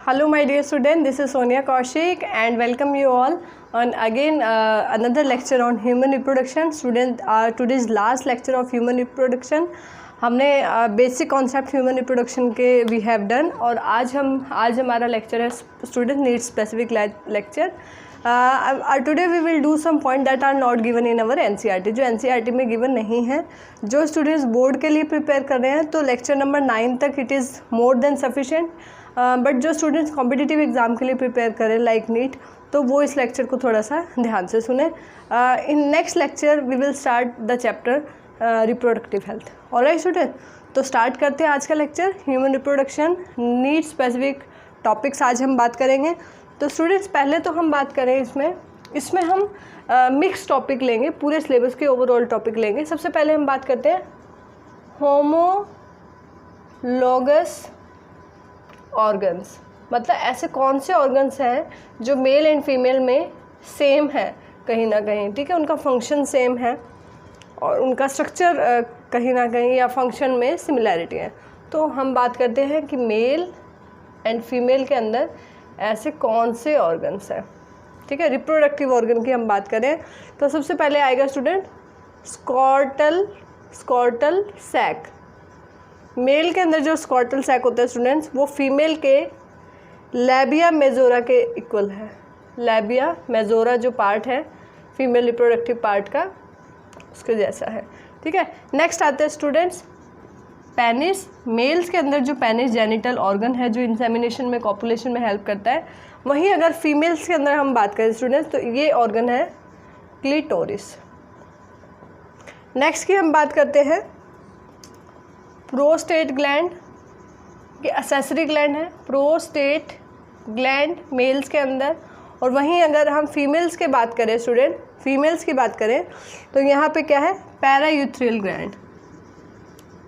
Hello my dear student, this is Sonia Kaushik and welcome you all on again another lecture on human reproduction. Student, today's last lecture of human reproduction. हमने basic concept human reproduction के we have done और आज हमारा lecture है student need specific lecture. Today we will do some point that are not given in our NCERT, जो NCERT में given नहीं है. जो स्टूडेंट्स बोर्ड के लिए प्रिपेयर कर रहे हैं तो लेक्चर नंबर 9 तक it is more than sufficient. But जो स्टूडेंट्स कॉम्पिटिटिव एग्ज़ाम के लिए प्रिपेयर करें लाइक नीट, तो वो इस लेक्चर को थोड़ा सा ध्यान से सुने. In next lecture we will start the chapter reproductive health. Alright student, तो स्टार्ट करते हैं आज का लेक्चर. Human reproduction need specific topics आज हम बात करेंगे. तो स्टूडेंट्स पहले तो हम बात करें इसमें हम मिक्स टॉपिक लेंगे, पूरे सिलेबस के ओवरऑल टॉपिक लेंगे. सबसे पहले हम बात करते हैं होमोलॉगस ऑर्गन्स. मतलब ऐसे कौन से ऑर्गन्स हैं जो मेल एंड फीमेल में सेम है कहीं ना कहीं, ठीक है, उनका फंक्शन सेम है और उनका स्ट्रक्चर कहीं ना कहीं या फंक्शन में सिमिलैरिटी है. तो हम बात करते हैं कि मेल एंड फीमेल के अंदर ऐसे कौन से ऑर्गन्स हैं, ठीक है. रिप्रोडक्टिव ऑर्गन की हम बात करें तो सबसे पहले आएगा स्टूडेंट स्कॉर्टल सैक. मेल के अंदर जो स्कॉर्टल सैक होता है स्टूडेंट्स, वो फीमेल के लैबिया मेजोरा के इक्वल है. लैबिया मेजोरा जो पार्ट है फीमेल रिप्रोडक्टिव पार्ट का, उसके जैसा है, ठीक है. नेक्स्ट आते हैं स्टूडेंट्स पेनिस. मेल्स के अंदर जो पेनिस जेनिटल ऑर्गन है जो इंसेमिनेशन में कॉपुलेशन में हेल्प करता है, वहीं अगर फीमेल्स के अंदर हम बात करें स्टूडेंट्स तो ये ऑर्गन है क्लिटोरिस. नेक्स्ट की हम बात करते हैं प्रोस्टेट ग्लैंड. ये एसेसरी ग्लैंड है, प्रोस्टेट ग्लैंड मेल्स के अंदर. और वहीं अगर हम फीमेल्स की बात करें स्टूडेंट, फीमेल्स की बात करें तो यहाँ पे क्या है, पैरायूथेरियल ग्लैंड.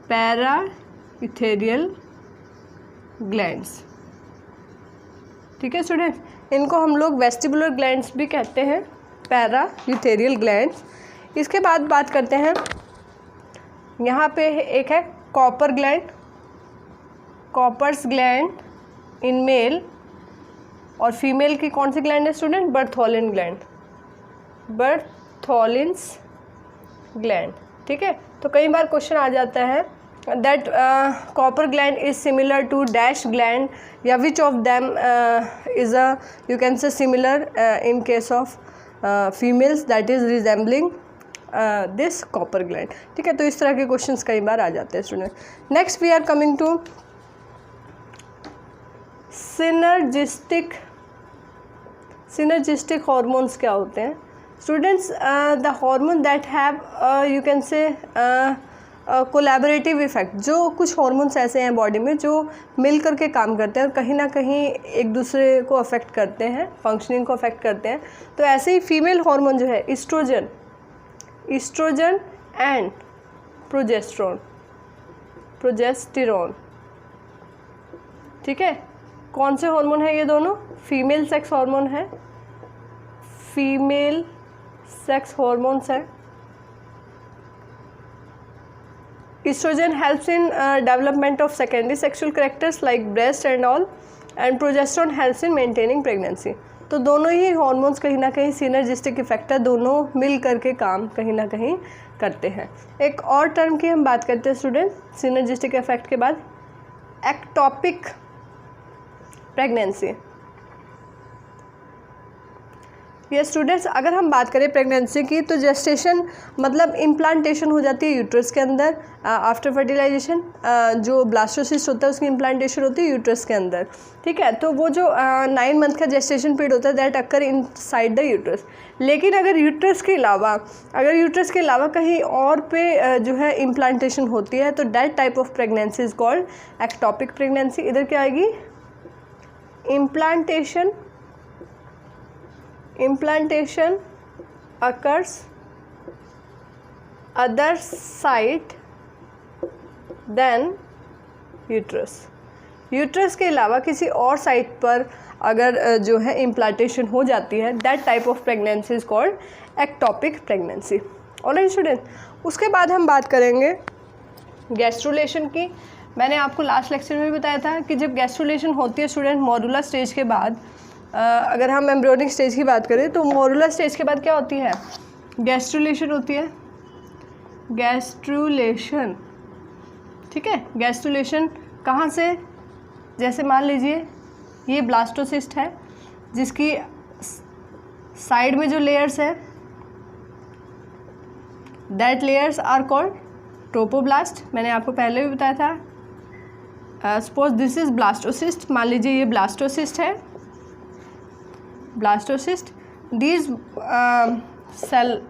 पैरायूथेरियल ग्लैंड्स, ठीक है स्टूडेंट. इनको हम लोग वेस्टिबुलर ग्लैंड्स भी कहते हैं, पैरायूथेरियल ग्लैंड्स. इसके बाद बात करते हैं, यहाँ पे एक है Cowper gland, Cowper's gland in male. और फीमेल की कौन सी ग्लैंड है student, Bartholin gland, Bartholin's gland, ठीक है. तो कई बार क्वेश्चन आ जाता है that Cowper gland is similar to dash gland, या which of them is you can say similar in case of females that is resembling this Cowper gland, ठीक है. तो इस तरह के क्वेश्चंस कई बार आ जाते हैं student. Next we are coming to synergistic hormones. क्या होते हैं students, the hormone that have you can say collaborative effect. जो कुछ हार्मोन्स ऐसे हैं बॉडी में जो मिल करके काम करते हैं और कहीं ना कहीं एक दूसरे को अफेक्ट करते हैं, फंक्शनिंग को अफेक्ट करते हैं. तो ऐसे ही फीमेल हार्मोन जो है ईस्ट्रोजन एंड प्रोजेस्टेरोन, ठीक है. कौन से हार्मोन है ये दोनों, फीमेल सेक्स हार्मोन है, फीमेल सेक्स हार्मोन्स है. Estrogen helps in development of secondary sexual characters like breast and all, and progesterone helps in maintaining pregnancy. तो दोनों ही हार्मोन्स कहीं ना कहीं सिनर्जिस्टिक इफेक्ट है, दोनों मिल करके काम कहीं ना कहीं करते हैं. एक और टर्म की हम बात करते हैं स्टूडेंट सिनर्जिस्टिक इफेक्ट के बाद, एक्टोपिक प्रेगनेंसी. ये स्टूडेंट्स अगर हम बात करें प्रेगनेंसी की तो जेस्टेशन मतलब इम्प्लांटेशन हो जाती है यूट्रस के अंदर. आफ्टर फर्टिलाइजेशन जो ब्लास्टोसिस्ट होता है उसकी इम्प्लांटेशन होती है यूट्रस के अंदर, ठीक है. तो वो जो 9 मंथ का जेस्टेशन पीरियड होता है that occur in side the uterus. लेकिन अगर यूट्रस के अलावा कहीं और पे जो है इम्प्लांटेशन होती है तो that type of pregnancy is called ectopic pregnancy. इधर क्या आएगी, implantation occurs other side than uterus. Uterus के अलावा किसी और साइट पर अगर जो है इम्प्लांटेशन हो जाती है that type of pregnancy is called ectopic pregnancy. Alright student, उसके बाद हम बात करेंगे गैस्ट्रुलेशन की. मैंने आपको लास्ट लेक्चर में भी बताया था कि जब गैस्ट्रुलेशन होती है स्टूडेंट मॉड्यूलर स्टेज के बाद, अगर हम एम्ब्रियोनिक स्टेज की बात करें तो मॉड्यूलर स्टेज के बाद क्या होती है, गैस्ट्रुलेशन होती है, गैस्ट्रुलेशन, ठीक है। गैस्ट्रुलेशन कहाँ से, जैसे मान लीजिए ये ब्लास्टोसिस्ट है जिसकी साइड में जो लेयर्स है that layers are called trophoblast. मैंने आपको पहले भी बताया था। सपोज दिस इज ब्लास्टोसिस्ट, मान लीजिए ये ब्लास्टोसिस्ट है, blastocyst, this cell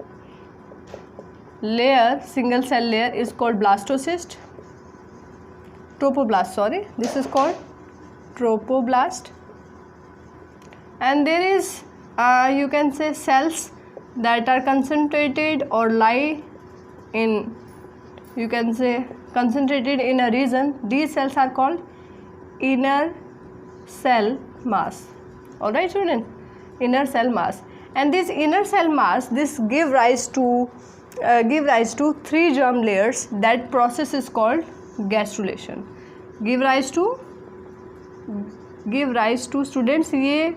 layer, single cell layer is called blastocyst, trophoblast, sorry, this is called tropoblast. And there is you can say cells that are concentrated or lie in, you can say concentrated in a region. These cells are called inner cell mass. All right student, inner cell mass. And this inner cell mass, this give rise to three germ layers. That process is called gastrulation. Give rise to students, ये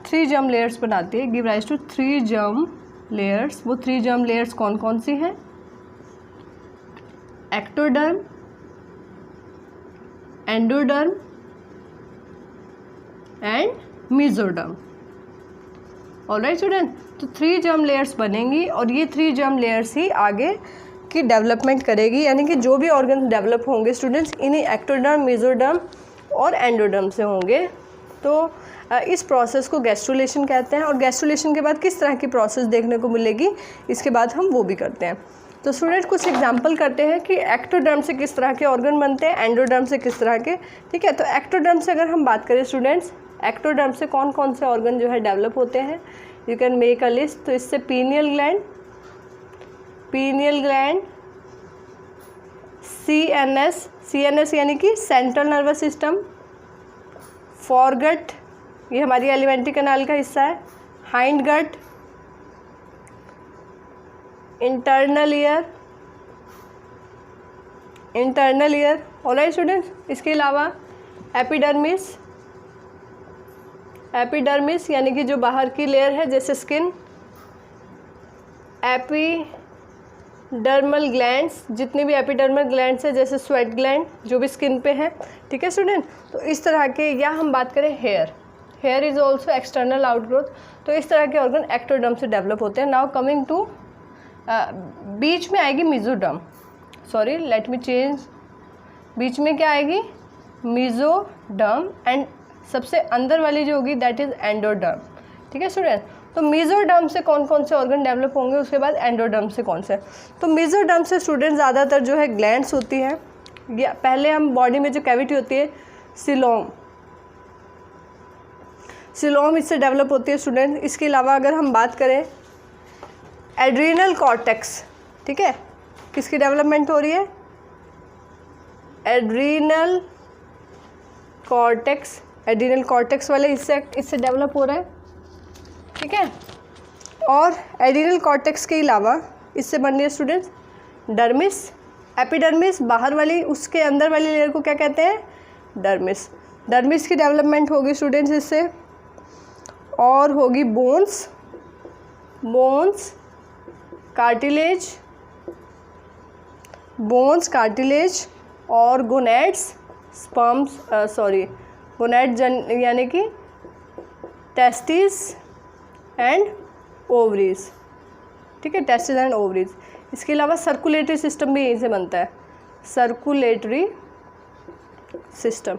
3 germ layers बनाती है, give rise to 3 germ layers. वो 3 germ layers कौन कौन सी हैं, ectoderm, endoderm and mesoderm. Alright student, तो 3 germ layers बनेंगी और ये 3 जर्म लेयर्स ही आगे की डेवलपमेंट करेगी, यानी कि जो भी ऑर्गन डेवलप होंगे स्टूडेंट्स इन्हीं एक्टोडर्म, मेसोडर्म और एंडोडर्म से होंगे। तो इस प्रोसेस को गैस्ट्रुलेशन कहते हैं। और गैस्ट्रुलेशन के बाद किस तरह की प्रोसेस देखने को मिलेगी, इसके बाद हम वो भी करते हैं। तो स्टूडेंट कुछ एग्जांपल करते हैं कि एक्टोडर्म से किस तरह के ऑर्गन बनते हैं, एंडोडर्म से किस तरह के, ठीक है। तो एक्टोडर्म से अगर हम बात करें स्टूडेंट्स, एक्टोडर्म से कौन कौन से ऑर्गन जो है डेवलप होते हैं, you can make a list. तो इससे पीनियल ग्लैंड, CNS यानी कि सेंट्रल नर्वस सिस्टम, फॉरगट, ये हमारी एलिमेंट्री कैनाल का हिस्सा है, hind gut, internal ear, alright students. इसके अलावा एपिडर्मिस यानी कि जो बाहर की लेयर है जैसे स्किन, एपिडर्मल ग्लैंड्स, जितनी भी एपिडर्मल ग्लैंड्स है जैसे स्वेट ग्लैंड जो भी स्किन पे है, ठीक है स्टूडेंट। तो इस तरह के, या हम बात करें here is also external outgrowth. तो इस तरह के ऑर्गन एक्टोडर्म से डेवलप होते हैं। नाउ कमिंग टू बीच में आएगी mesoderm, sorry let me change, बीच में क्या आएगी, मेसोडर्म, एंड सबसे अंदर वाली जो होगी दैट इज़ एंडोडर्म, ठीक है स्टूडेंट। तो मेसोडर्म से कौन कौन से ऑर्गन डेवलप होंगे, उसके बाद एंडोडर्म से कौन से। तो मेसोडर्म से स्टूडेंट ज़्यादातर जो है ग्लैंड्स होती हैं। पहले हम बॉडी में जो कैविटी होती है सिलोम इससे डेवलप होती है स्टूडेंट। इसके अलावा अगर हम बात करें एड्रीनल कॉर्टेक्स, ठीक है, किसकी डेवलपमेंट हो रही है, एड्रीनल कॉर्टेक्स वाले हिस्से इससे डेवलप हो रहा है, ठीक है। और एड्रीनल कॉर्टेक्स के अलावा इससे बन रही है स्टूडेंट्स डर्मिस, एपिडर्मिस, बाहर वाली, उसके अंदर वाली लेयर को क्या कहते हैं, डर्मिस की डेवलपमेंट होगी स्टूडेंट्स इससे। और होगी बोन्स, कार्टिलेज और गोनेड्स, गोनेड यानी कि टेस्टिस एंड ओवरीज, ठीक है, टेस्टिस एंड ओवरीज। इसके अलावा सर्कुलेटरी सिस्टम भी यहीं से बनता है, सर्कुलेटरी सिस्टम,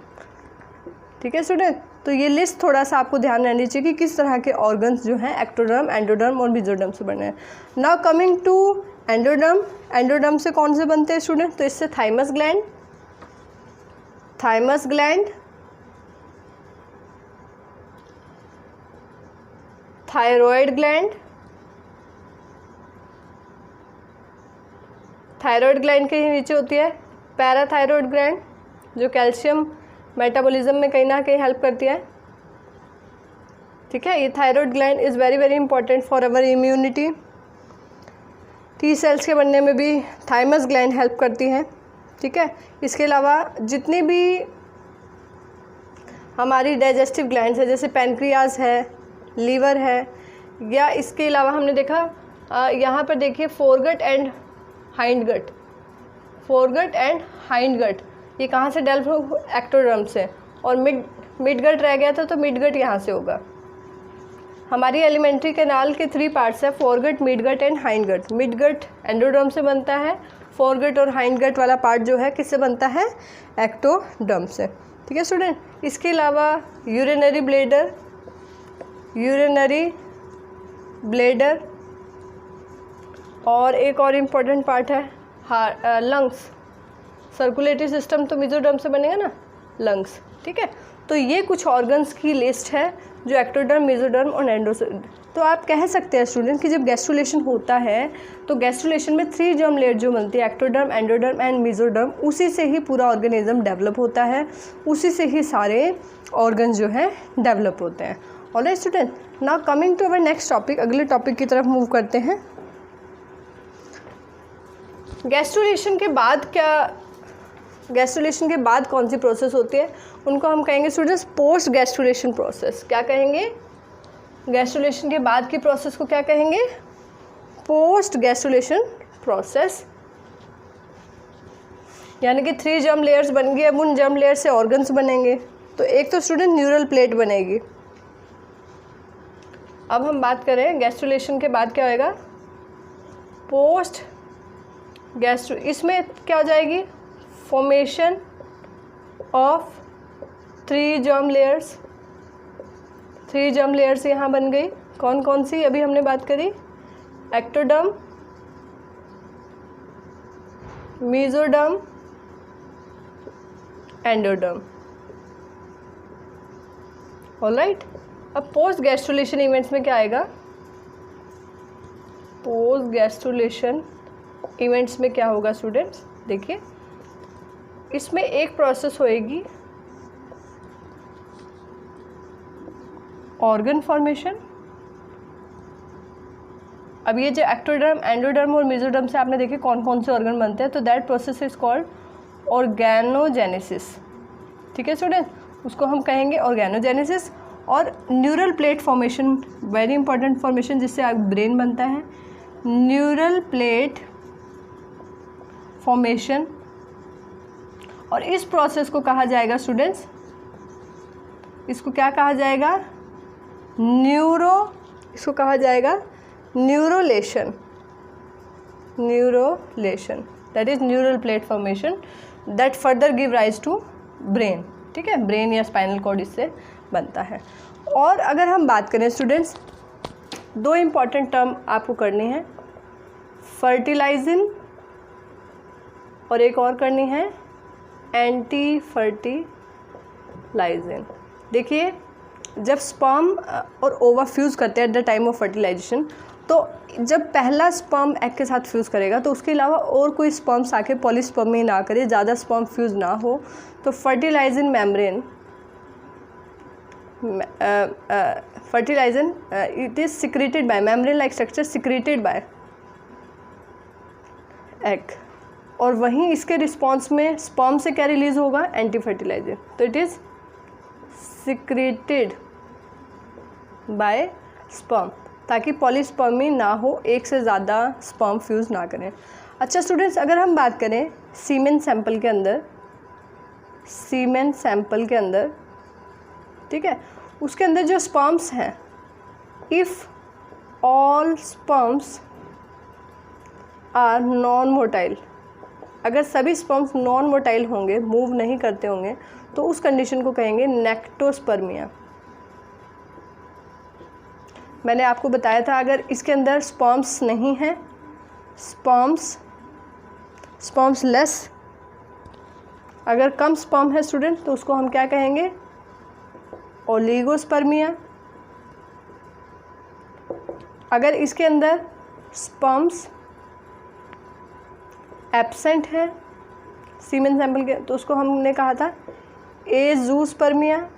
ठीक है स्टूडेंट। तो ये लिस्ट थोड़ा सा आपको ध्यान रहनी चाहिए कि किस तरह के ऑर्गन्स जो हैं एक्टोडर्म, एंडोडर्म और मेसोडर्म से बने हैं। नाउ कमिंग टू एंडोडर्म से कौन से बनते हैं स्टूडेंट, तो इससे थाइमस ग्लैंड, थायरॉयड ग्लैंड के ही नीचे होती है पैराथायरॉयड ग्लैंड, जो कैल्शियम मेटाबॉलिज्म में कहीं ना कहीं हेल्प करती है, ठीक है। ये thyroid gland is very very important for our immunity. T cells के बनने में भी थाइमस ग्लैंड हेल्प करती हैं, ठीक है। इसके अलावा जितनी भी हमारी डाइजेस्टिव ग्लैंड्स है, जैसे पैनक्रियाज है, लीवर है, या इसके अलावा हमने देखा यहाँ पर देखिए foregut and hind gut, foregut and hind gut ये कहाँ से डेवलप, एक्टोडर्म से, और मिड गट रह गया था तो मिड गट यहाँ से होगा। हमारी एलिमेंट्री कैनाल के 3 पार्ट्स है, foregut, mid gut and hind gut. Mid gut endoderm से बनता है, फोरगट और हाइंड गट वाला पार्ट जो है किससे बनता है, एक्टोडर्म से, ठीक है स्टूडेंट। इसके अलावा यूरिनरी ब्लेडर और एक और इम्पोर्टेंट पार्ट है लंग्स। सर्कुलेटरी सिस्टम तो मेसोडर्म से बनेगा ना, लंग्स, ठीक है। तो ये कुछ ऑर्गन्स की लिस्ट है जो एक्टोडर्म, मेसोडर्म और एंडोडर्म। तो आप कह सकते हैं स्टूडेंट कि जब गैस्ट्रुलेशन होता है तो गैस्ट्रुलेशन में 3 जर्म लेयर जो बनती है, एक्टोडर्म, एंडोडर्म एंड मेसोडर्म, उसी से ही पूरा ऑर्गेनिज्म डेवलप होता है, उसी से ही सारे ऑर्गन जो हैं डेवलप होते हैं। Alright student, now coming to our next topic, अगले टॉपिक की तरफ मूव करते हैं। गैस्ट्रुलेशन के बाद कौन सी प्रोसेस होती है, उनको हम कहेंगे स्टूडेंट्स पोस्ट गैस्ट्रुलेशन प्रोसेस। क्या कहेंगे, गैस्ट्रुलेशन के बाद की प्रोसेस को क्या कहेंगे, पोस्ट गैस्ट्रुलेशन प्रोसेस। यानी कि 3 जर्म लेयर्स बन गई, अब उन जर्म लेयर से ऑर्गन्स बनेंगे। तो एक तो स्टूडेंट न्यूरल प्लेट बनेगी। अब हम बात करें गैस्ट्रुलेशन के बाद क्या होएगा, पोस्ट गैस्ट्रो, इसमें क्या हो जाएगी, formation of 3 germ layers. 3 germ layers यहाँ बन गई, कौन कौन सी अभी हमने बात करी, एक्टोडर्म, मेसोडर्म, एंडोडर्म। ऑलराइट, अब पोस्ट गैस्ट्रुलेशन इवेंट्स में क्या आएगा, पोस्ट गैस्ट्रुलेशन इवेंट्स में क्या होगा स्टूडेंट्स, देखिए इसमें एक प्रोसेस होएगी ऑर्गन फॉर्मेशन। अब ये जो एक्टोडर्म, एंडोडर्म और मेसोडर्म से आपने देखे कौन कौन से ऑर्गन बनते हैं, तो that process is called organogenesis, ठीक है स्टूडेंट, उसको हम कहेंगे ऑर्गेनोजेनेसिस। और neural plate formation, very important formation जिससे ब्रेन बनता है, न्यूरल प्लेट फॉर्मेशन। और इस प्रोसेस को कहा जाएगा स्टूडेंट्स, इसको क्या कहा जाएगा, इसको कहा जाएगा neurulation, that is neural plate formation that further give rise to brain, ठीक है, ब्रेन या स्पाइनल कॉर्ड इससे बनता है। और अगर हम बात करें स्टूडेंट्स, 2 इम्पॉर्टेंट टर्म आपको करनी है, फर्टिलाइजिन और एक और करनी है एंटी फर्टिलाइजिन। देखिए जब स्पर्म और ओवा फ्यूज़ करते हैं at the time of fertilisation, तो जब पहला स्पर्म एग के साथ फ्यूज़ करेगा तो उसके अलावा और कोई स्पर्म्स आके पॉलीस्पर्मी ना करे, ज़्यादा स्पर्म फ्यूज़ ना हो, तो fertilizin membrane it is secreted by membrane like structure secreted by egg, और वहीं इसके रिस्पॉन्स में स्पर्म से क्या रिलीज होगा, एंटी फर्टिलाइजर। तो it is secreted by sperm, ताकि पॉलीस्पर्मी ना हो, एक से ज़्यादा स्पर्म फ्यूज़ ना करें। अच्छा स्टूडेंट्स, अगर हम बात करें सीमेन सैंपल के अंदर, ठीक है, उसके अंदर जो स्पर्म्स हैं, if all sperms are non motile, अगर सभी स्पर्म्स नॉन मोटाइल होंगे, मूव नहीं करते होंगे, तो उस कंडीशन को कहेंगे नेक्टोस्पर्मिया। मैंने आपको बताया था अगर इसके अंदर स्पर्म्स नहीं हैं, स्पर्म्स लेस, अगर कम स्पर्म है स्टूडेंट तो उसको हम क्या कहेंगे, ओलिगोस्पर्मिया। अगर इसके अंदर स्पर्म्स एब्सेंट है सीमेन सैंपल के, तो उसको हमने कहा था एजूस्पर्मिया।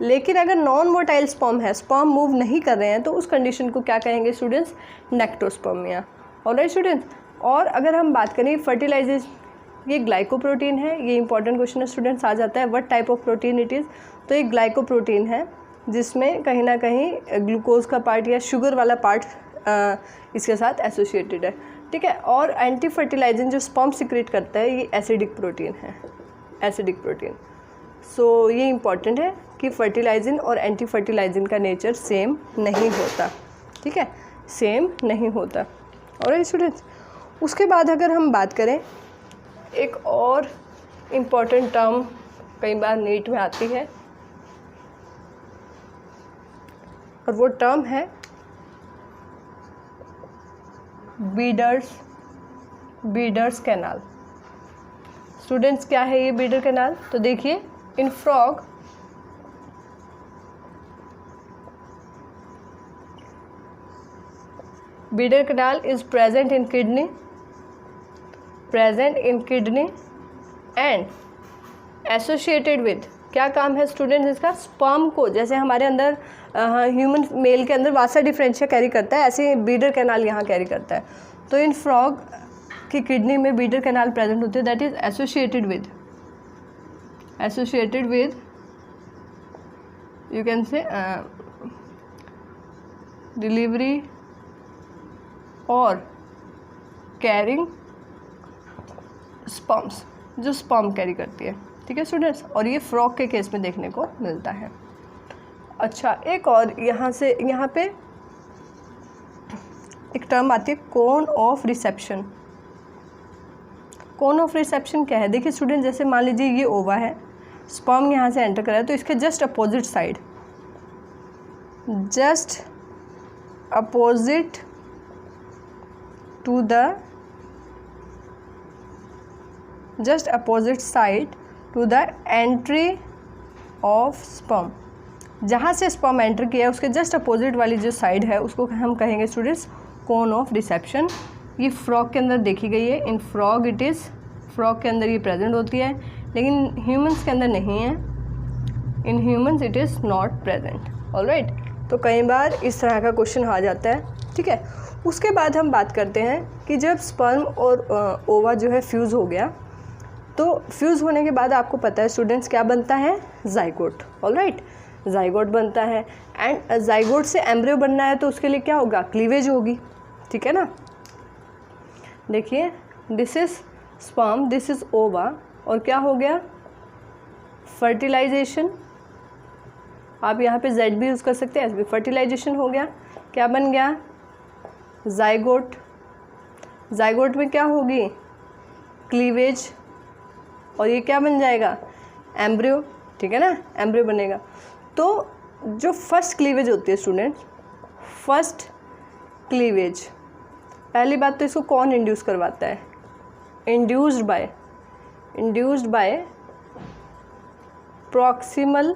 लेकिन अगर नॉन मोटाइल स्पर्म है, स्पर्म मूव नहीं कर रहे हैं, तो उस कंडीशन को क्या कहेंगे स्टूडेंट्स, नेक्टोस्पर्मिया। ऑलराइट स्टूडेंट्स, और अगर हम बात करें फर्टिलाइजेशन, ये ग्लाइकोप्रोटीन है, ये इंपॉर्टेंट क्वेश्चन है स्टूडेंट्स आ जाता है, what type of protein it is. तो ये ग्लाइकोप्रोटीन है जिसमें कहीं ना कहीं ग्लूकोज का पार्ट या शुगर वाला पार्ट इसके साथ एसोसिएटेड है, ठीक है। और एंटी फर्टिलाइजिंग जो स्पर्म सिक्रेट करता है ये एसिडिक प्रोटीन है, एसिडिक प्रोटीन। सो ये इंपॉर्टेंट है कि फर्टिलाइजिंग और एंटी फर्टिलाइजिंग का नेचर सेम नहीं होता, ठीक है, सेम नहीं होता। और स्टूडेंट्स उसके बाद अगर हम बात करें, एक और इम्पॉर्टेंट टर्म कई बार नीट में आती है और वो टर्म है बीडर्स कैनाल। स्टूडेंट्स क्या है ये बीडर कैनाल? तो देखिए, इन frog bidder canal is present in kidney and associated with, क्या काम है स्टूडेंट्स इसका? स्पर्म को, जैसे हमारे अंदर ह्यूमन मेल के अंदर वासा डिफरेंशिया कैरी करता है, ऐसे बीडर कैनाल यहाँ कैरी करता है। तो इन फ्रॉग की किडनी में बीडर कैनाल प्रेजेंट होते हैं, that is associated with you can से डिलीवरी और कैरिंग स्पर्म्स, जो स्पर्म कैरी करती है, ठीक है स्टूडेंट्स। और ये फ्रॉग के केस में देखने को मिलता है। अच्छा, एक और यहाँ पे एक टर्म आती है cone of reception. Cone of reception क्या है? देखिए स्टूडेंट, जैसे मान लीजिए ये ओवा है, स्पर्म यहाँ से एंटर कर रहा है, तो इसके just opposite side, just opposite side to the entry of sperm, जहाँ से स्पर्म एंटर किया है उसके जस्ट अपोजिट वाली जो साइड है उसको हम कहेंगे स्टूडेंट्स कोन ऑफ रिसेप्शन। ये फ्रॉग के अंदर देखी गई है, इन फ्रॉग इट इज़, फ्रॉग के अंदर ये प्रेजेंट होती है, लेकिन ह्यूमंस के अंदर नहीं है, in humans it is not present. Alright, तो कई बार इस तरह का क्वेश्चन आ जाता है, ठीक है। उसके बाद हम बात करते हैं कि जब स्पर्म और ओवा जो है फ्यूज़ हो गया, तो फ्यूज़ होने के बाद आपको पता है स्टूडेंट्स क्या बनता है? जाइगोट। ऑलराइट, जाइगोट बनता है, एंड जाइगोट से एम्ब्रियो बनना है तो उसके लिए क्या होगा? क्लीवेज होगी, ठीक है ना। देखिए, this is sperm, this is ओवा, और क्या हो गया? फर्टिलाइजेशन। आप यहाँ पे जेड भी यूज़ कर सकते हैं, एस भी, फर्टिलाइजेशन हो गया। क्या बन गया? जाइगोट। जाइगोट में क्या होगी? क्लीवेज, और ये क्या बन जाएगा? एम्ब्रियो, ठीक है ना, एम्ब्रियो बनेगा। तो जो फर्स्ट क्लीवेज होती है स्टूडेंट्स, फर्स्ट क्लीवेज, पहली बात तो इसको कौन इंड्यूस करवाता है? Induced by proximal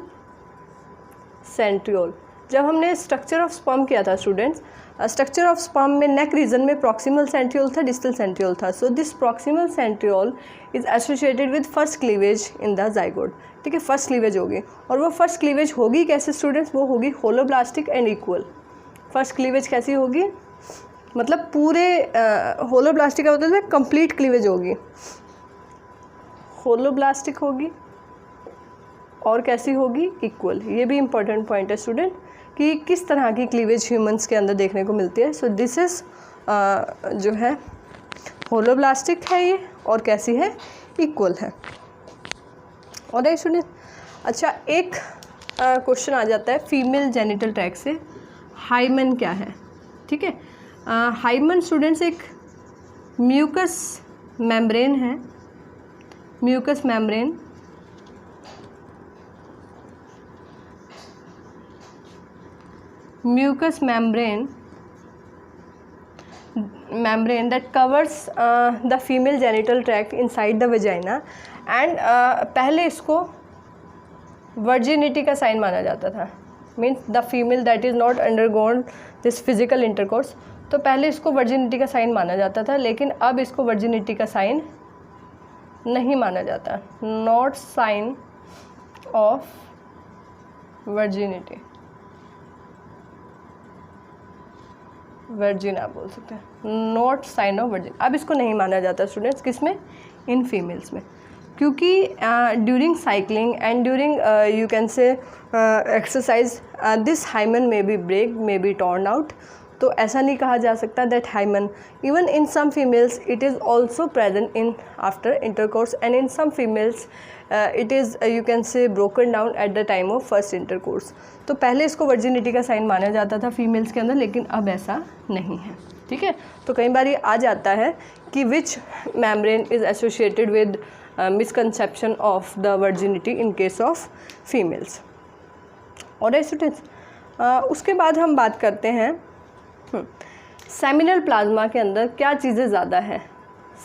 centriole. जब हमने स्ट्रक्चर ऑफ स्पर्म किया था स्टूडेंट्स, स्ट्रक्चर ऑफ स्पर्म में नेक रीजन में प्रॉक्सिमल सेंट्रियोल था, डिस्टल सेंट्रियोल था। So this proximal centriole is associated with first cleavage in the zygote, ठीक है, फर्स्ट क्लीवेज होगी। और वो फर्स्ट क्लीवेज होगी कैसे स्टूडेंट्स? वो होगी holoblastic and equal. First cleavage कैसी होगी? मतलब पूरे होलोब्लास्टिक का मतलब है कंप्लीट क्लीवेज होगी, होलोब्लास्टिक होगी, और कैसी होगी? इक्वल। ये भी इंपॉर्टेंट पॉइंट है स्टूडेंट कि किस तरह की क्लीवेज ह्यूमंस के अंदर देखने को मिलती है। सो दिस इज जो है होलोब्लास्टिक है ये, और कैसी है? इक्वल है। और स्टूडेंट, अच्छा, एक क्वेश्चन आ जाता है फीमेल जेनिटल ट्रैक्ट से, हाइमन क्या है, ठीक है। हाइमन स्टूडेंट्स एक म्यूकस मेम्ब्रेन है, mucous membrane, mucous membrane that covers the female genital tract inside the vagina, and पहले इसको virginity का साइन माना जाता था, means the female that is not undergone this physical intercourse. तो पहले इसको वर्जिनिटी का साइन माना जाता था, लेकिन अब इसको वर्जिनिटी का साइन नहीं माना जाता, not sign of virginity. Virgin आप बोल सकते हैं, नॉट साइन ऑफ वर्जिन। अब इसको नहीं माना जाता स्टूडेंट्स, किसमें, इन फीमेल्स में, क्योंकि during cycling and during you can say exercise this hymen may be break, may be torn out. तो ऐसा नहीं कहा जा सकता that hymen, even in some females it is also present in after intercourse and in some females it is you can say broken down at the time of first intercourse. तो पहले इसको virginity का sign माना जाता था females के अंदर, लेकिन अब ऐसा नहीं है, ठीक है। तो कई बार ये आ जाता है कि which membrane is associated with misconception of the virginity in case of females. और स्टूडेंट्स उसके बाद हम बात करते हैं सेमिनल प्लाज्मा के अंदर क्या चीज़ें ज़्यादा है।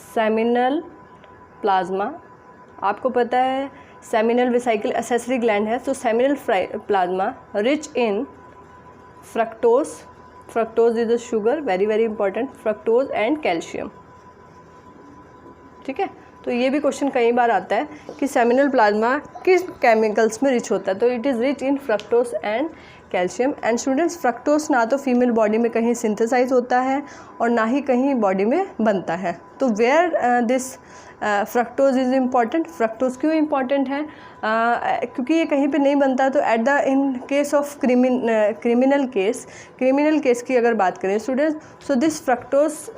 सेमिनल प्लाज्मा आपको पता है सेमिनल वेसिकल एसेसरी ग्लैंड है, तो seminal plasma rich in fructose, fructose is a sugar, very very important, fructose and calcium, ठीक है। तो ये भी क्वेश्चन कई बार आता है कि सेमिनल प्लाज्मा किस केमिकल्स में रिच होता है, तो it is rich in fructose and calcium. And students fructose ना तो फीमेल बॉडी में कहीं सिंथेसाइज होता है और ना ही कहीं बॉडी में बनता है। तो where this fructose is important, fructose क्यों इम्पॉर्टेंट है, क्योंकि ये कहीं पे नहीं बनता। तो at the in case of criminal case की अगर बात करें स्टूडेंट्स, सो दिस फ्रक्टोज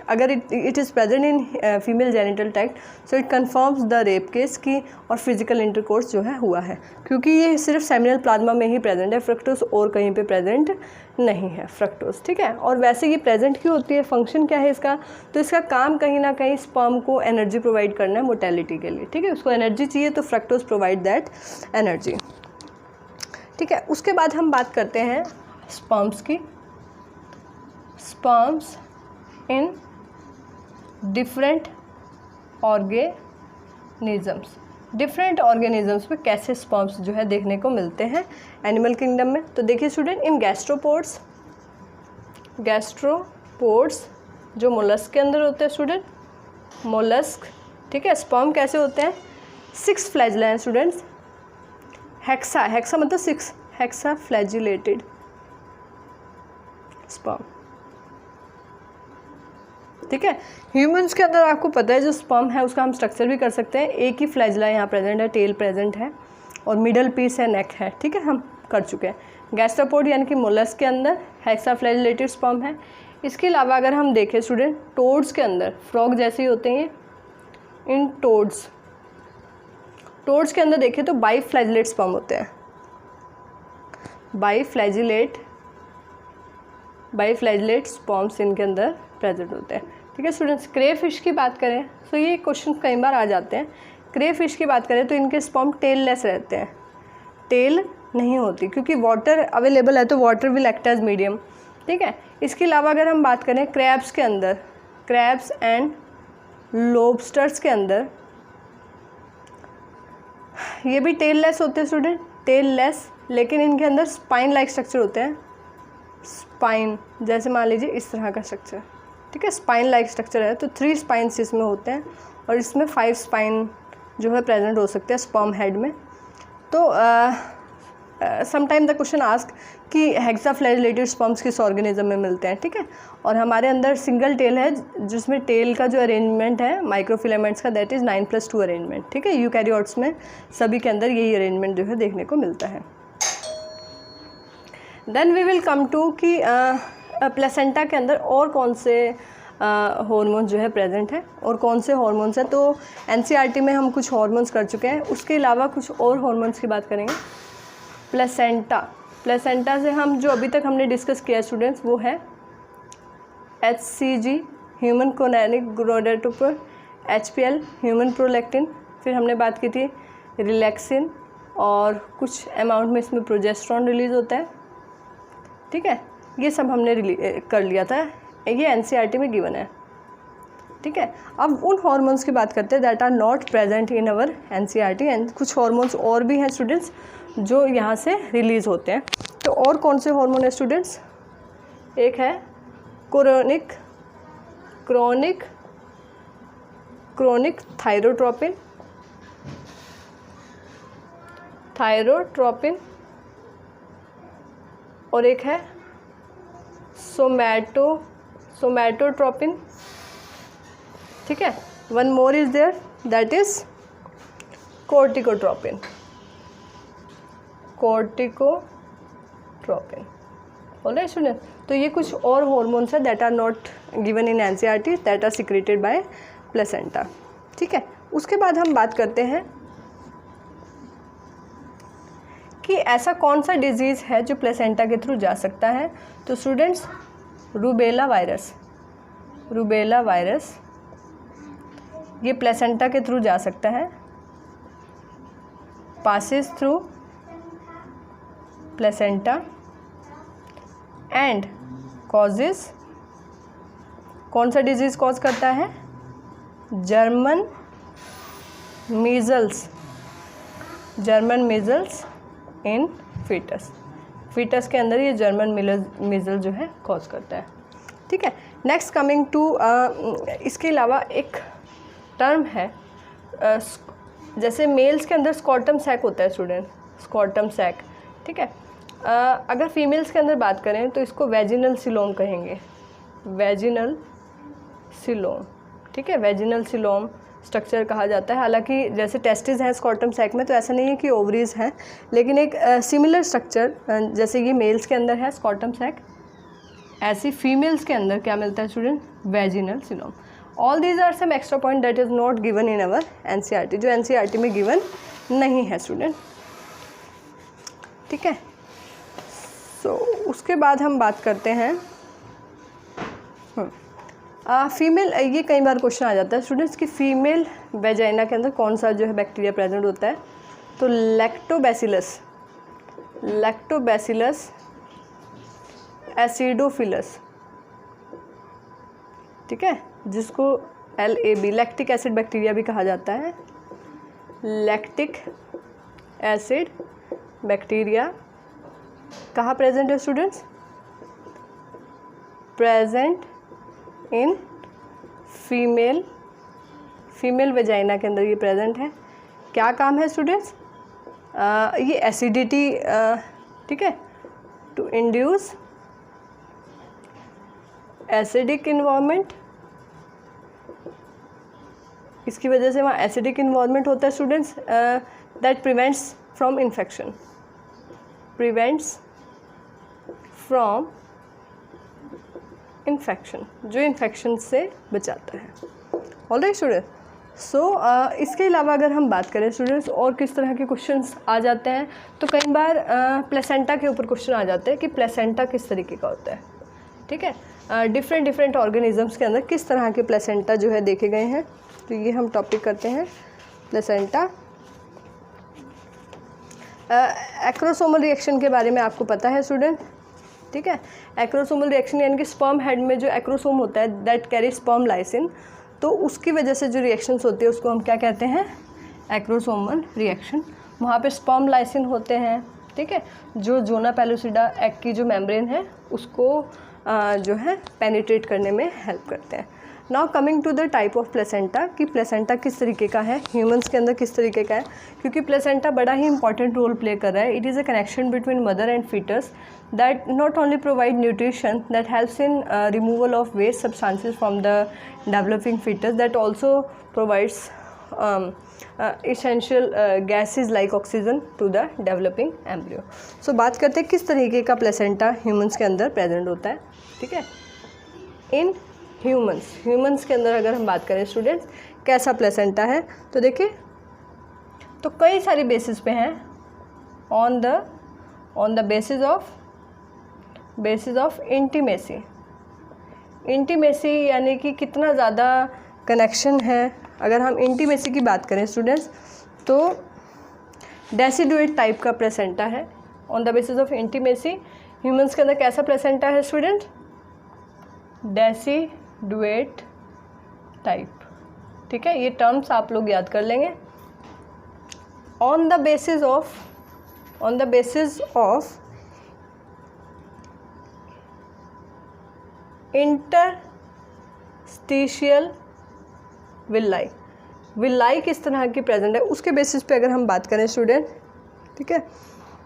अगर it is present in female genital tract, so it confirms the rape case की और फिजिकल इंटरकोर्स जो है हुआ है, क्योंकि ये सिर्फ सेमिनल प्लाज्मा में ही प्रेजेंट है फ्रक्टोज, और कहीं पे प्रेजेंट नहीं है फ्रक्टोज, ठीक है। और वैसे ये प्रेजेंट क्यों होती है, फंक्शन क्या है इसका, तो इसका काम कहीं ना कहीं स्पर्म को एनर्जी प्रोवाइड करना है मोटेलिटी के लिए, ठीक है। उसको एनर्जी चाहिए तो फ्रक्टोज प्रोवाइड दैट एनर्जी, ठीक है। उसके बाद हम बात करते हैं स्पर्म्स की। Sperms in different organisms, different organisms में कैसे स्पर्म्स जो है देखने को मिलते हैं एनिमल किंगडम में। तो देखिए स्टूडेंट, इन गैस्ट्रोपोड्स, गैस्ट्रोपोड्स जो मोलस्क के अंदर होते हैं स्टूडेंट, मोलस्क, ठीक है। स्पर्म कैसे होते हैं, 6 फ्लैजिला हैं स्टूडेंट्स, हेक्सा, हेक्सा मतलब 6, हेक्सा फ्लैजिलेटेड स्पर्म, ठीक है। ह्यूमंस के अंदर आपको पता है जो स्पर्म है उसका हम स्ट्रक्चर भी कर सकते हैं, एक ही फ्लैजिला यहाँ प्रेजेंट है, टेल प्रेजेंट है और मिडल पीस है, नेक है, ठीक है, हम कर चुके हैं। गैस्ट्रोपोड यानी कि मोलस्क के अंदर हेक्सा फ्लैजिलेटेड स्पर्म है। इसके अलावा अगर हम देखें स्टूडेंट, टोड्स के अंदर, फ्रॉग जैसे ही होते हैं इन टोड्स, टोड्स के अंदर देखें तो बाइफ्लैजिलेट स्पर्म होते हैं, बाइफ्लैजिलेट स्पर्म्स इनके अंदर प्रेजेंट होते हैं, ठीक है स्टूडेंट्स। क्रे फिश की बात करें तो ये क्वेश्चन कई बार आ जाते हैं। क्रे फिश की बात करें तो इनके स्पर्म टेल लेस रहते हैं, टेल नहीं होती क्योंकि वाटर अवेलेबल है, तो water will act as medium, ठीक है। इसके अलावा अगर हम बात करें क्रैब्स के अंदर, क्रैब्स एंड लॉबस्टर्स के अंदर ये भी टेल लेस होते हैं स्टूडेंट, टेल लेस, लेकिन इनके अंदर स्पाइन लाइक स्ट्रक्चर होते हैं, स्पाइन जैसे मान लीजिए इस तरह का स्ट्रक्चर, ठीक है, स्पाइन लाइक स्ट्रक्चर है। तो 3 स्पाइन्स इसमें होते हैं और इसमें 5 स्पाइन जो है प्रेजेंट हो सकते हैं स्पर्म हेड में। तो समटाइम द क्वेश्चन आस्क कि हेक्साफ्लैजिलेटेड स्पर्म्स किस ऑर्गेनिज्म में मिलते हैं, ठीक है। और हमारे अंदर सिंगल टेल है जिसमें टेल का जो अरेंजमेंट है माइक्रोफिलामेंट्स का, दैट इज़ 9+2 अरेंजमेंट, ठीक है। यूकैरियोट्स में सभी के अंदर यही अरेंजमेंट जो है देखने को मिलता है। Then we will come to कि प्लेसेंटा के अंदर और कौन से हार्मोन जो है प्रेजेंट है और कौन से हार्मोन्स हैं। तो एनसीईआरटी में हम कुछ हार्मोन्स कर चुके हैं, उसके अलावा कुछ और हार्मोन्स की बात करेंगे। प्लेसेंटा, प्लेसेंटा से हम जो अभी तक हमने डिस्कस किया स्टूडेंट्स वो है HCG human chorionic gonadotropin, HPL human prolactin, फिर हमने बात की थी रिलैक्सिन और कुछ अमाउंट में इसमें प्रोजेस्टेरॉन रिलीज़ होता है, ठीक है। ये सब हमने कर लिया था, ये एनसीईआरटी में गिवन है, ठीक है। अब उन हार्मोन्स की बात करते हैं that are not present in our NCERT, and कुछ हार्मोन्स और भी हैं स्टूडेंट्स जो यहाँ से रिलीज़ होते हैं। तो और कौन से हार्मोन है स्टूडेंट्स, एक है क्रोनिक थायरोट्रोपिन और एक है सोमैटोट्रोपिन, ठीक है। One more is there, that is corticotropin. Alright student, तो ये कुछ और हॉर्मोन्स है that are not given in NCERT, that are secreted by placenta, ठीक है। उसके बाद हम बात करते हैं कि ऐसा कौन सा डिजीज़ है जो प्लेसेंटा के थ्रू जा सकता है। तो स्टूडेंट्स, रूबेला वायरस ये प्लेसेंटा के थ्रू जा सकता है, passes through placenta and causes, कौन सा डिजीज़ कॉज करता है, जर्मन मीजल्स इन फीटस के अंदर ये जर्मन मीजल जो है कॉज करता है, ठीक है। नेक्स्ट कमिंग टू, इसके अलावा एक टर्म है, जैसे मेल्स के अंदर स्कॉटम सैक होता है स्टूडेंट, स्कॉटम सैक, ठीक है। अगर फीमेल्स के अंदर बात करें तो इसको वेजिनल सिलोम कहेंगे, वेजिनल सिलोम, ठीक है। वेजिनल सिलोम स्ट्रक्चर कहा जाता है। हालांकि जैसे टेस्टिस हैं स्कॉटम सैक में, तो ऐसा नहीं है कि ओवरीज हैं, लेकिन एक सिमिलर स्ट्रक्चर जैसे ये मेल्स के अंदर है स्कॉटम सैक, ऐसी फीमेल्स के अंदर क्या मिलता है student, vaginal coelom. All these are some extra point that is not given in our NCERT, जो एनसीईआरटी में गिवन नहीं है स्टूडेंट, ठीक है। सो उसके बाद हम बात करते हैं फीमेल, ये कई बार क्वेश्चन आ जाता है स्टूडेंट्स कि फीमेल वेजाइना के अंदर कौन सा जो है बैक्टीरिया प्रेजेंट होता है। तो लैक्टोबैसिलस एसिडोफिलस, ठीक है, जिसको LAB लैक्टिक एसिड बैक्टीरिया भी कहा जाता है। लैक्टिक एसिड बैक्टीरिया कहाँ प्रेजेंट है students, present in female vagina के अंदर ये प्रेजेंट है। क्या काम है स्टूडेंट्स, ये एसिडिटी, ठीक है, टू इंड्यूस एसिडिक इन्वायरमेंट, इसकी वजह से वहाँ एसिडिक इन्वायरमेंट होता है students, that prevents from infection, जो इन्फेक्शन से बचाता है। ऑलराइट स्टूडेंट, सो इसके अलावा अगर हम बात करें स्टूडेंट्स और किस तरह के क्वेश्चंस आ जाते हैं, तो कई बार प्लेसेंटा के ऊपर क्वेश्चन आ जाते हैं कि प्लेसेंटा किस तरीके का होता है, ठीक है। डिफरेंट ऑर्गेनिजम्स के अंदर किस तरह के प्लेसेंटा जो है देखे गए हैं, तो ये हम टॉपिक करते हैं प्लेसेंटा। एक्रोसोमल रिएक्शन के बारे में आपको पता है स्टूडेंट, ठीक है। एक्रोसोमल रिएक्शन यानी कि स्पर्म हेड में जो एक्रोसोम होता है दैट कैरी स्पर्म लाइसिन, तो उसकी वजह से जो रिएक्शंस होती है उसको हम क्या कहते हैं, एक्रोसोमल रिएक्शन। वहाँ पे स्पर्म लाइसिन होते हैं, ठीक है, जो जोना पेलुसिडा एग की जो मेम्ब्रेन है उसको जो है पेनिट्रेट करने में हेल्प करते हैं। Now coming to the type of placenta, कि प्लेसेंटा किस तरीके का है, ह्यूमंस के अंदर किस तरीके का है, क्योंकि प्लेसेंटा बड़ा ही इंपॉर्टेंट रोल प्ले कर रहा है। It is a connection between mother and foetus that not only provide nutrition that helps in removal of waste substances from the developing fetus, that also provides essential gases like oxygen to the developing embryo. So बात करते हैं किस तरीके का placenta humans के अंदर present होता है, ठीक है। इन ह्यूमंस के अंदर अगर हम बात करें स्टूडेंट्स कैसा प्लेसेंटा है, तो देखिए, तो कई सारी बेसिस पे हैं, on the basis of intimacy यानी कि कितना ज़्यादा कनेक्शन है। अगर हम इंटीमेसी की बात करें स्टूडेंट्स, तो डेसिडुएट टाइप का प्लेसेंटा है। On the basis of intimacy humans के अंदर कैसा प्लेसेंटा है स्टूडेंट, डेसिडुएट टाइप, ठीक है। ये टर्म्स आप लोग याद कर लेंगे। On the basis of interstitial villi किस तरह की प्रेजेंट है, उसके बेसिस पे अगर हम बात करें स्टूडेंट, ठीक है।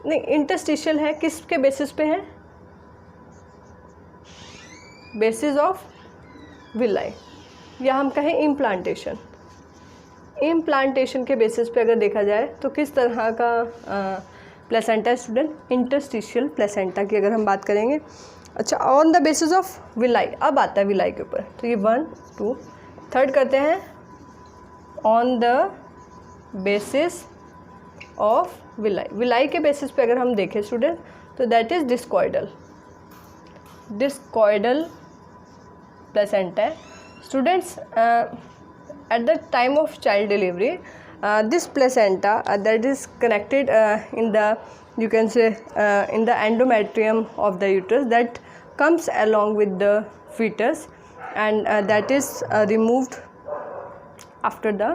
नहीं, इंटरस्टिशियल है किसके बेसिस पे है, बेसिस ऑफ विलाई, या हम कहें इम्प्लांटेशन। इम्प्लांटेशन के बेसिस पे अगर देखा जाए तो किस तरह का प्लेसेंटा स्टूडेंट, इंटरस्टिशियल प्लेसेंटा की अगर हम बात करेंगे। अच्छा, on the basis of villi, अब आता है विलाई के ऊपर, तो ये 1 2 थर्ड करते हैं on the basis of villi. Villi के बेसिस पे अगर हम देखें स्टूडेंट तो that is discoidal, discoidal placenta है students. at the time of child delivery, this placenta that is connected in the, you can say, in the endometrium of the uterus, that comes along with the fetus, and that is removed after the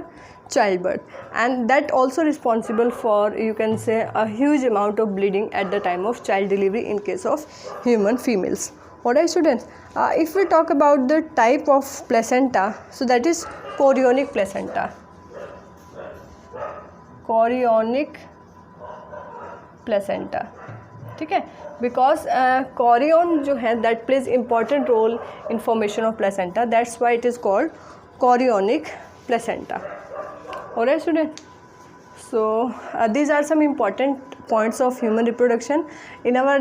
childbirth, and that also responsible for, you can say, a huge amount of bleeding at the time of child delivery in case of human females. Alright students, if we talk about the type of placenta, so that is chorionic placenta, chorionic placenta, ठीक है, because chorion जो है that plays important role in formation of placenta, that's why it is called chorionic placenta. Alright student, so these are some important points of human reproduction. In our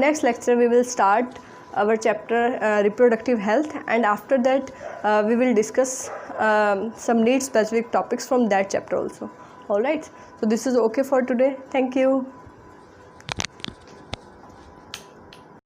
next lecture we will start our chapter reproductive health, and after that we will discuss some need specific topics from that chapter also. Alright, so this is okay for today. Thank you.